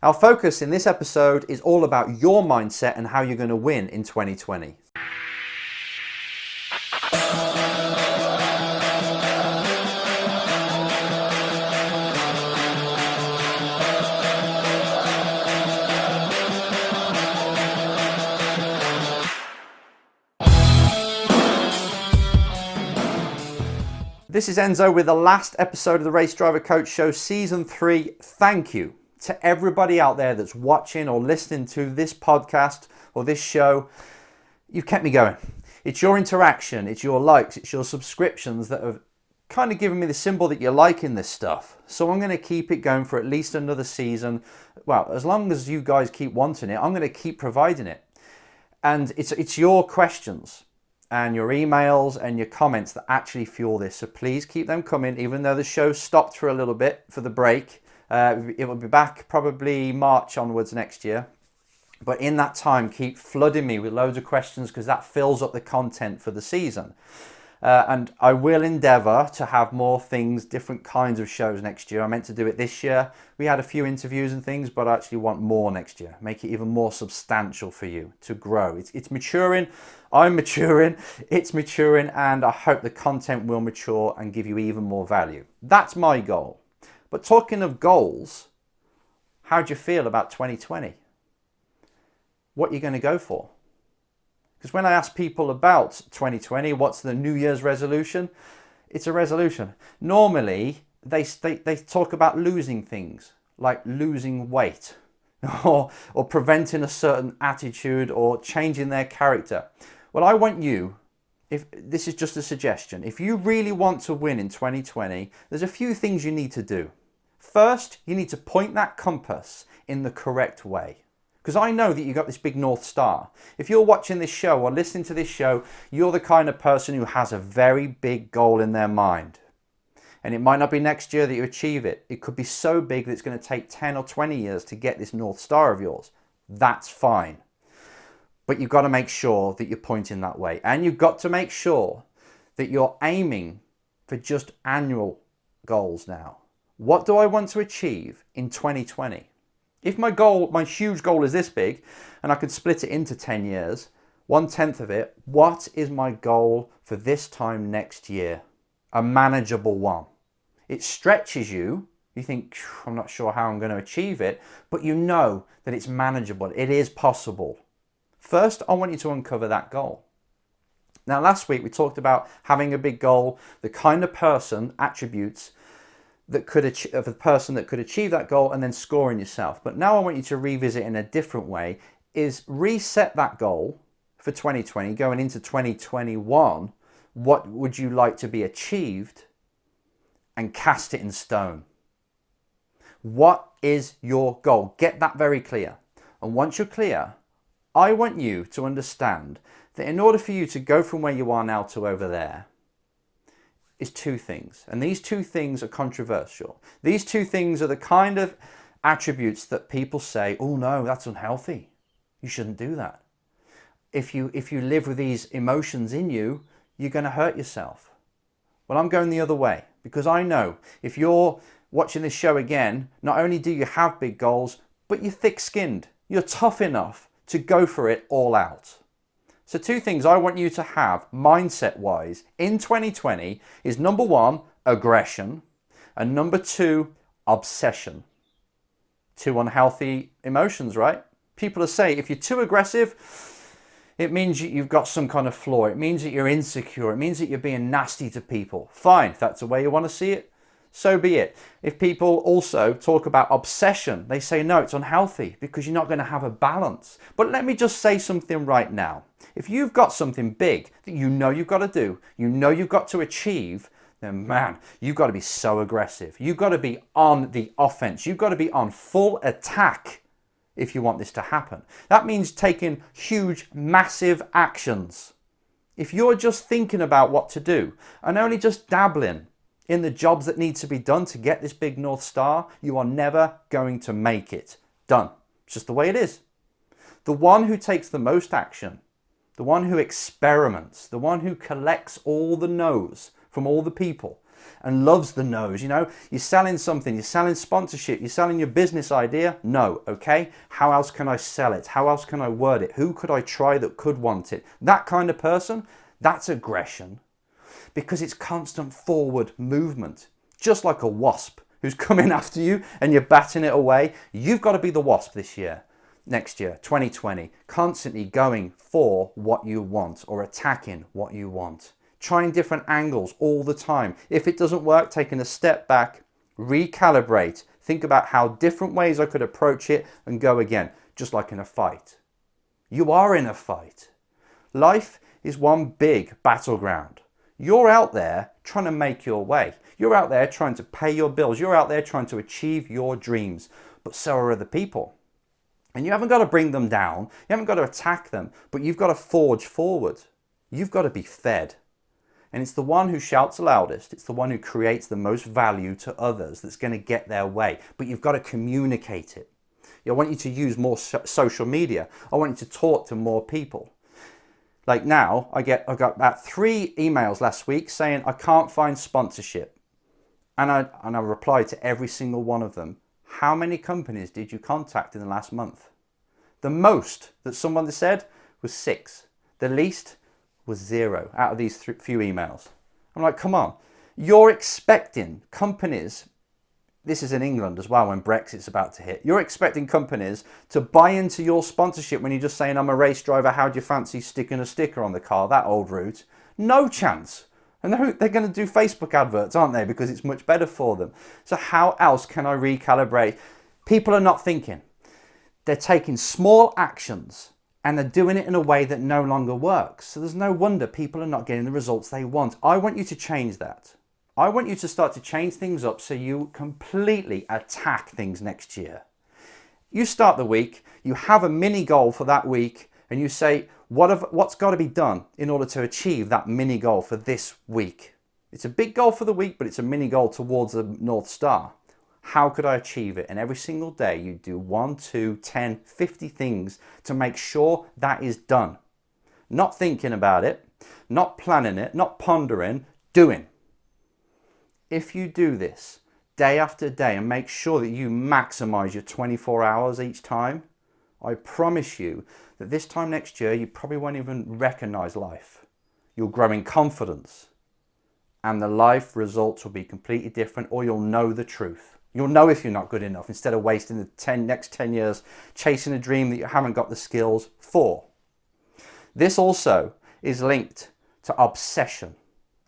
Our focus in this episode is all about your mindset and how you're going to win in 2020. This is Enzo with the last episode of the Race Driver Coach Show, Season 3. Thank you to everybody out there that's watching or listening to this podcast or this show. You've kept me going. It's your interaction, it's your likes, it's your subscriptions that have kind of given me the symbol that you're liking this stuff. So I'm going to keep it going for at least another season. Well, as long as you guys keep wanting it, I'm going to keep providing it. And it's your questions and your emails and your comments that actually fuel this. So please keep them coming, even though the show stopped for a little bit for the break. It will be back probably March onwards next year. But in that time, keep flooding me with loads of questions because that fills up the content for the season. And I will endeavour to have more things, different kinds of shows next year. I meant to do it this year. We had a few interviews and things, but I actually want more next year. Make it even more substantial for you to grow. It's maturing. I'm maturing. It's maturing. And I hope the content will mature and give you even more value. That's my goal. But talking of goals, how do you feel about 2020? What are you going to go for? Because when I ask people about 2020, what's the New Year's resolution? It's a resolution. Normally, they talk about losing things, like losing weight, or preventing a certain attitude, or changing their character. Well, I want you, if this is just a suggestion, if you really want to win in 2020, there's a few things you need to do. First, you need to point that compass in the correct way. Because I know that you've got this big North Star. If you're watching this show or listening to this show, you're the kind of person who has a very big goal in their mind. And it might not be next year that you achieve it. It could be so big that it's going to take 10 or 20 years to get this North Star of yours. That's fine. But you've got to make sure that you're pointing that way. And you've got to make sure that you're aiming for just annual goals now. What do I want to achieve in 2020? If my goal, my huge goal is this big, and I could split it into 10 years, 1/10 of it, what is my goal for this time next year? A manageable one. It stretches you. You think, I'm not sure how I'm going to achieve it, but you know that it's manageable. It is possible. First, I want you to uncover that goal. Now, last week we talked about having a big goal, the kind of person, attributes, of a person that could achieve that goal, and then scoring yourself. But now I want you to revisit in a different way, is reset that goal for 2020, going into 2021. What would you like to be achieved? And cast it in stone. What is your goal? Get that very clear. And once you're clear, I want you to understand that in order for you to go from where you are now to over there, is two things. And these two things are controversial. These two things are the kind of attributes that people say, oh no, that's unhealthy. You shouldn't do that. If you live with these emotions in you, you're going to hurt yourself. Well, I'm going the other way, because I know if you're watching this show again, not only do you have big goals, but you're thick-skinned. You're tough enough to go for it all out. So two things I want you to have mindset-wise in 2020 is number one, aggression, and number two, obsession. Two unhealthy emotions, right? People are saying if you're too aggressive, it means you've got some kind of flaw. It means that you're insecure. It means that you're being nasty to people. Fine, if that's the way you want to see it, so be it. If people also talk about obsession, they say, no, it's unhealthy because you're not going to have a balance. But let me just say something right now. If you've got something big that you know you've got to do, you know you've got to achieve, then man, you've got to be so aggressive. You've got to be on the offense. You've got to be on full attack if you want this to happen. That means taking huge, massive actions. If you're just thinking about what to do and only just dabbling in the jobs that need to be done to get this big North Star, you are never going to make it. Done. It's just the way it is. The one who takes the most action, the one who experiments, the one who collects all the no's from all the people, and loves the no's. You know, you're selling something, you're selling sponsorship, you're selling your business idea. No, okay, how else can I sell it? How else can I word it? Who could I try that could want it? That kind of person, that's aggression, because it's constant forward movement. Just like a wasp who's coming after you and you're batting it away. You've got to be the wasp this year, next year, 2020, constantly going for what you want or attacking what you want. Trying different angles all the time. If it doesn't work, taking a step back, recalibrate, think about how different ways I could approach it and go again, just like in a fight. You are in a fight. Life is one big battleground. You're out there trying to make your way. You're out there trying to pay your bills. You're out there trying to achieve your dreams. But so are other people. And you haven't got to bring them down. You haven't got to attack them. But you've got to forge forward. You've got to be fed. And it's the one who shouts the loudest. It's the one who creates the most value to others that's going to get their way. But you've got to communicate it. I want you to use more social media. I want you to talk to more people. Like now, I got about 3 emails last week saying I can't find sponsorship. And I replied to every single one of them. How many companies did you contact in the last month? The most that someone said was 6. The least was 0 out of these few emails. I'm like, come on. You're expecting companies, this is in England as well when Brexit's about to hit, you're expecting companies to buy into your sponsorship when you're just saying, I'm a race driver, how do you fancy sticking a sticker on the car, that old route? No chance. And they're going to do Facebook adverts, aren't they? Because it's much better for them. So how else can I recalibrate? People are not thinking. They're taking small actions and they're doing it in a way that no longer works. So there's no wonder people are not getting the results they want. I want you to change that. I want you to start to change things up so you completely attack things next year. You start the week, you have a mini goal for that week, and you say, what's got to be done in order to achieve that mini goal for this week? It's a big goal for the week, but it's a mini goal towards the North Star. How could I achieve it? And every single day you do 1, 2, 10, 50 things to make sure that is done. Not thinking about it, not planning it, not pondering, doing. If you do this day after day and make sure that you maximize your 24 hours each time, I promise you that this time next year, you probably won't even recognize life. You'll grow in confidence and the life results will be completely different, or you'll know the truth. You'll know if you're not good enough instead of wasting the next 10 years chasing a dream that you haven't got the skills for. This also is linked to obsession.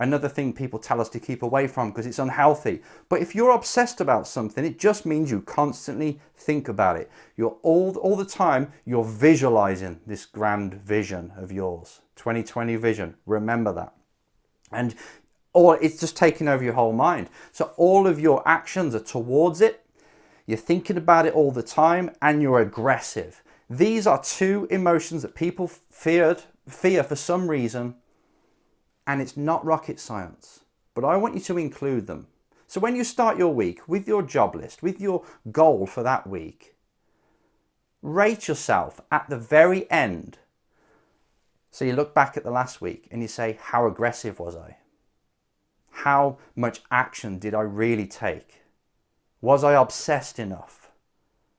Another thing people tell us to keep away from because it's unhealthy. But if you're obsessed about something, it just means you constantly think about it. You're all the time, you're visualizing this grand vision of yours. 2020 vision, remember that. Or it's just taking over your whole mind. So all of your actions are towards it. You're thinking about it all the time and you're aggressive. These are 2 emotions that people fear for some reason. And it's not rocket science, but I want you to include them. So when you start your week with your job list, with your goal for that week, rate yourself at the very end. So you look back at the last week and you say, how aggressive was I? How much action did I really take? Was I obsessed enough?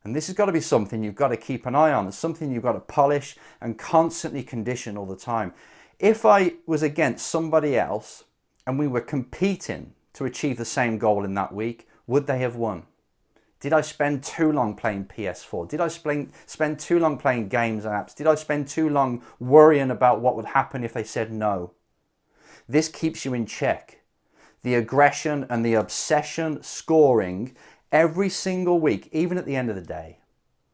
And this has got to be something you've got to keep an eye on. It's something you've got to polish and constantly condition all the time. If I was against somebody else and we were competing to achieve the same goal in that week, would they have won? Did I spend too long playing PS4? Did I spend too long playing games and apps? Did I spend too long worrying about what would happen if they said no? This keeps you in check. The aggression and the obsession scoring every single week, even at the end of the day.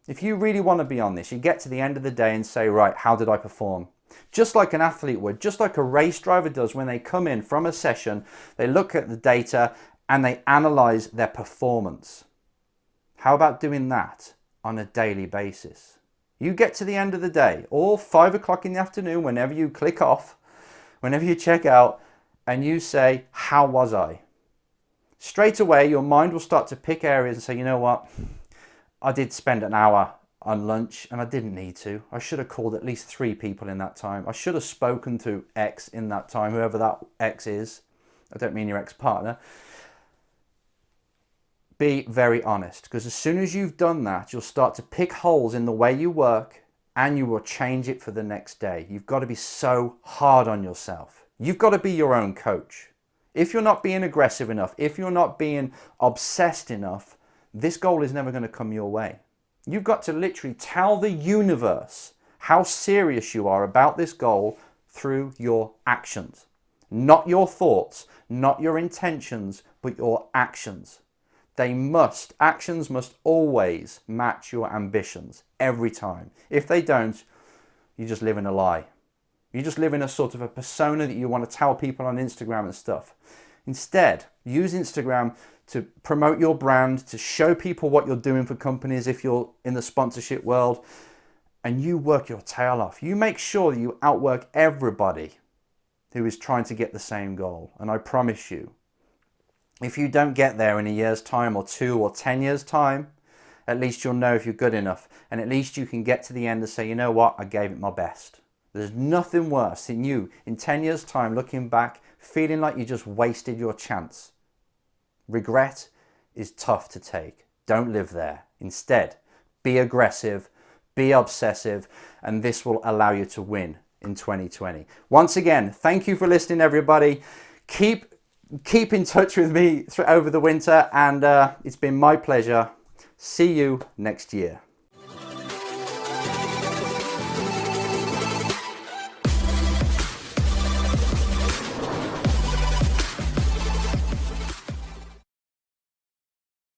If you really want to be on this, you get to the end of the day and say, right, how did I perform? Just like an athlete would, just like a race driver does when they come in from a session, they look at the data and they analyze their performance. How about doing that on a daily basis? You get to the end of the day, or 5 o'clock in the afternoon, whenever you click off, whenever you check out, and you say, how was I? Straight away, your mind will start to pick areas and say, you know what? I did spend an hour on lunch and I didn't need to. I should have called at least 3 people in that time. I should have spoken to X in that time, whoever that X is. I don't mean your ex-partner. Be very honest, because as soon as you've done that, you'll start to pick holes in the way you work and you will change it for the next day. You've got to be so hard on yourself. You've got to be your own coach. If you're not being aggressive enough, if you're not being obsessed enough, this goal is never going to come your way. You've got to literally tell the universe how serious you are about this goal through your actions. Not your thoughts, not your intentions, but your actions. Actions must always match your ambitions every time. If they don't, you just live in a lie. You just live in a sort of a persona that you want to tell people on Instagram and stuff. Instead, use Instagram to promote your brand, to show people what you're doing for companies if you're in the sponsorship world, and you work your tail off. You make sure that you outwork everybody who is trying to get the same goal. And I promise you, if you don't get there in a year's time or 2 or 10 years' time, at least you'll know if you're good enough. And at least you can get to the end and say, you know what, I gave it my best. There's nothing worse than you in 10 years' time looking back, feeling like you just wasted your chance. Regret is tough to take. Don't live there. Instead, be aggressive, be obsessive, and this will allow you to win in 2020. Once again, thank you for listening, everybody. Keep in touch with me over the winter, and it's been my pleasure. See you next year.